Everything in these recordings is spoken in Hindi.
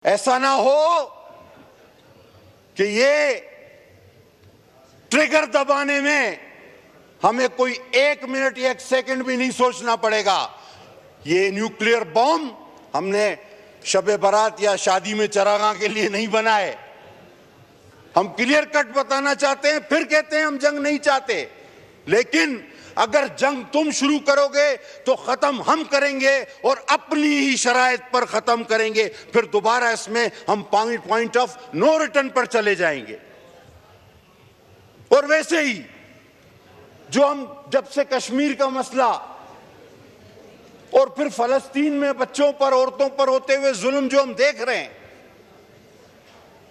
ऐसा ना हो कि ये ट्रिगर दबाने में हमें कोई 1 मिनट या 1 सेकंड भी नहीं सोचना पड़ेगा। ये न्यूक्लियर बॉम्ब हमने शब बारात या शादी में चरागाह के लिए नहीं बनाए। हम क्लियर कट बताना चाहते हैं, फिर कहते हैं हम जंग नहीं चाहते, लेकिन अगर जंग तुम शुरू करोगे तो खत्म हम करेंगे और अपनी ही शराइत पर खत्म करेंगे। फिर दोबारा इसमें हम पॉइंट ऑफ नो रिटर्न पर चले जाएंगे। और वैसे ही जो हम जब से कश्मीर का मसला और फिर फलस्तीन में बच्चों पर औरतों पर होते हुए जुल्म जो हम देख रहे हैं,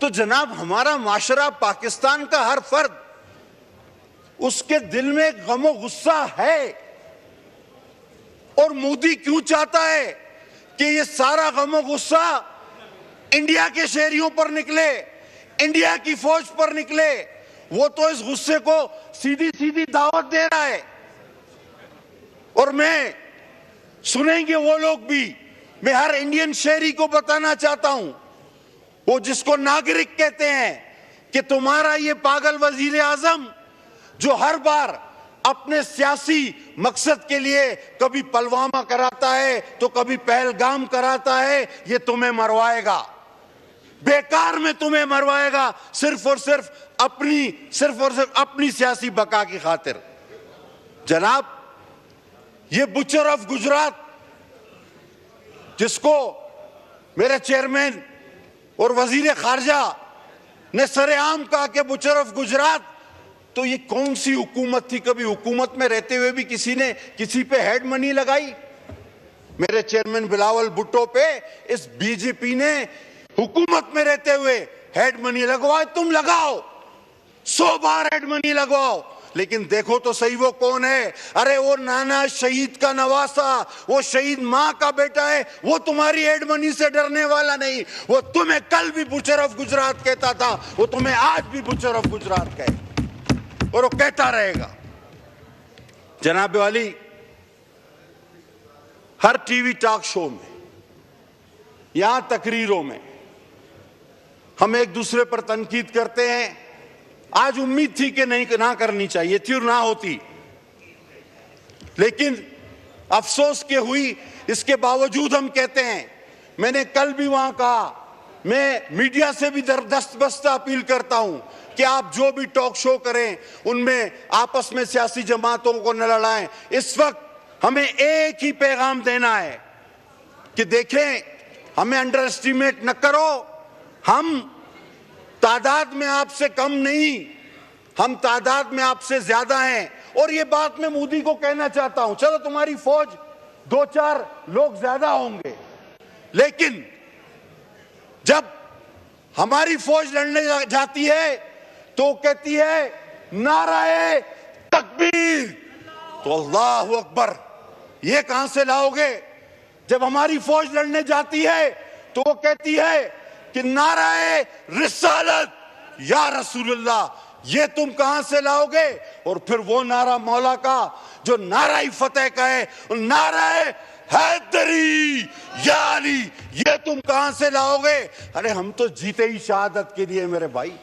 तो जनाब हमारा माशरा, पाकिस्तान का हर फर्द, उसके दिल में गमो गुस्सा है। और मोदी क्यों चाहता है कि ये सारा गमो गुस्सा इंडिया के शहरियों पर निकले, इंडिया की फौज पर निकले? वो तो इस गुस्से को सीधी सीधी दावत दे रहा है। और मैं सुनेंगे वो लोग भी, मैं हर इंडियन शहरी को बताना चाहता हूं, वो जिसको नागरिक कहते हैं, कि तुम्हारा ये पागल वजीर आजम जो हर बार अपने सियासी मकसद के लिए कभी पुलवामा कराता है तो कभी पहलगाम कराता है, ये तुम्हें मरवाएगा, बेकार में तुम्हें मरवाएगा, सिर्फ और सिर्फ अपनी सियासी बका की खातिर। जनाब ये बुचर ऑफ गुजरात, जिसको मेरे चेयरमैन और वजीर खारजा ने सरेआम कहा कि बुचर ऑफ गुजरात, तो ये कौन सी हुकूमत थी? कभी हुकूमत में रहते हुए भी किसी ने किसी पे हेड मनी लगाई? मेरे चेयरमैन बिलावल भुट्टो पे इस बीजेपी ने हुकूमत में रहते हुए हेड मनी लगवाए। तुम लगाओ, 100 बार हेड मनी लगवाओ, लेकिन देखो तो सही वो कौन है। अरे वो नाना शहीद का नवासा, वो शहीद मां का बेटा है, वो तुम्हारी हेड मनी से डरने वाला नहीं। वो तुम्हें कल भी बुचर ऑफ गुजरात कहता था, वो तुम्हें आज भी बुचर ऑफ गुजरात कहे और वो कहता रहेगा। जनाब वाली, हर टीवी टॉक शो में, यहां तकरीरों में हम एक दूसरे पर तनकीद करते हैं। आज उम्मीद थी कि नहीं, ना करनी चाहिए थी और ना होती, लेकिन अफसोस के हुई। इसके बावजूद हम कहते हैं, मैंने कल भी वहां कहा, मैं मीडिया से भी दस्तबस्ता अपील करता हूं कि आप जो भी टॉक शो करें उनमें आपस में सियासी जमातों को न लड़ाएं। इस वक्त हमें एक ही पैगाम देना है कि देखें, हमें अंडर एस्टिमेट न करो। हम तादाद में आपसे कम नहीं, हम तादाद में आपसे ज्यादा हैं। और ये बात मैं मोदी को कहना चाहता हूं, चलो तुम्हारी फौज 2-4 लोग ज्यादा होंगे, लेकिन जब हमारी फौज लड़ने जाती है तो कहती है नाराए तकबीर, तो अल्लाहु अकबर ये कहां से लाओगे? जब हमारी फौज लड़ने जाती है तो वो कहती है कि नाराए रिसालत या रसूलुल्लाह, ये तुम कहां से लाओगे? और फिर वो नारा मौला का जो नारा फतेह का है, नाराए हैदरी या अली, ये तुम कहां से लाओगे? अरे हम तो जीते ही शहादत के लिए मेरे भाई,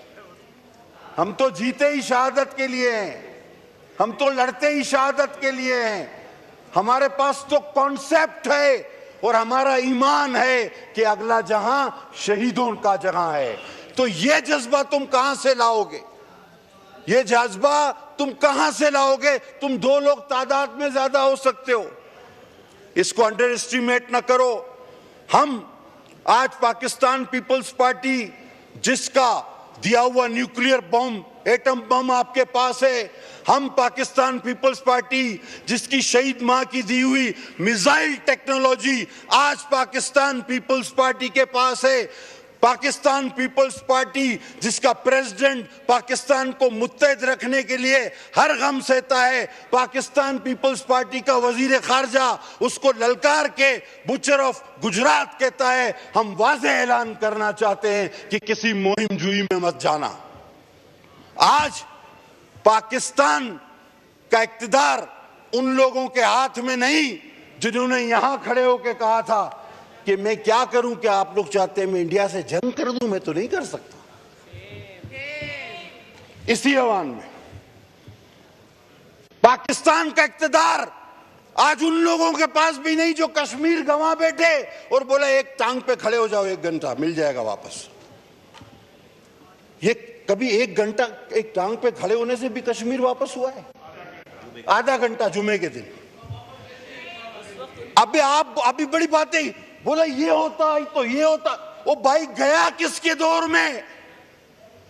हम तो जीते ही शहादत के लिए हैं, हम तो लड़ते ही शहादत के लिए हैं। हमारे पास तो कॉन्सेप्ट है और हमारा ईमान है कि अगला जहां शहीदों का जहां है। तो ये जज्बा तुम कहां से लाओगे? ये जज्बा तुम कहां से लाओगे? तुम 2 लोग तादाद में ज्यादा हो सकते हो, इसको अंडर एस्टिमेट ना करो। हम आज पाकिस्तान पीपल्स पार्टी, जिसका दिया हुआ न्यूक्लियर बम, एटम बम आपके पास है, हम पाकिस्तान पीपल्स पार्टी जिसकी शहीद मां की दी हुई मिसाइल टेक्नोलॉजी आज पाकिस्तान पीपल्स पार्टी के पास है। पाकिस्तान पीपल्स पार्टी जिसका प्रेसिडेंट पाकिस्तान को मुत्तहद रखने के लिए हर गम सहता है। पाकिस्तान पीपल्स पार्टी का वजीर खारजा उसको ललकार के बुचर ऑफ गुजरात कहता है। हम वाज़ेह ऐलान करना चाहते हैं कि किसी मुहिम जुई में मत जाना। आज पाकिस्तान का इक़्तिदार उन लोगों के हाथ में नहीं जिन्होंने यहां खड़े होकर कहा था कि मैं क्या करूं, क्या आप लोग चाहते हैं मैं इंडिया से जंग कर दूं? मैं तो नहीं कर सकता। इसी आह्वान में पाकिस्तान का इक्तदार आज उन लोगों के पास भी नहीं जो कश्मीर गंवा बैठे और बोला एक टांग पे खड़े हो जाओ, 1 घंटा मिल जाएगा वापस। ये कभी 1 घंटा एक टांग पे खड़े होने से भी कश्मीर वापस हुआ है? आधा घंटा जुमे के दिन। अभी बड़ी बातें बोला ये होता तो ये होता। वो भाई गया किसके दौर में?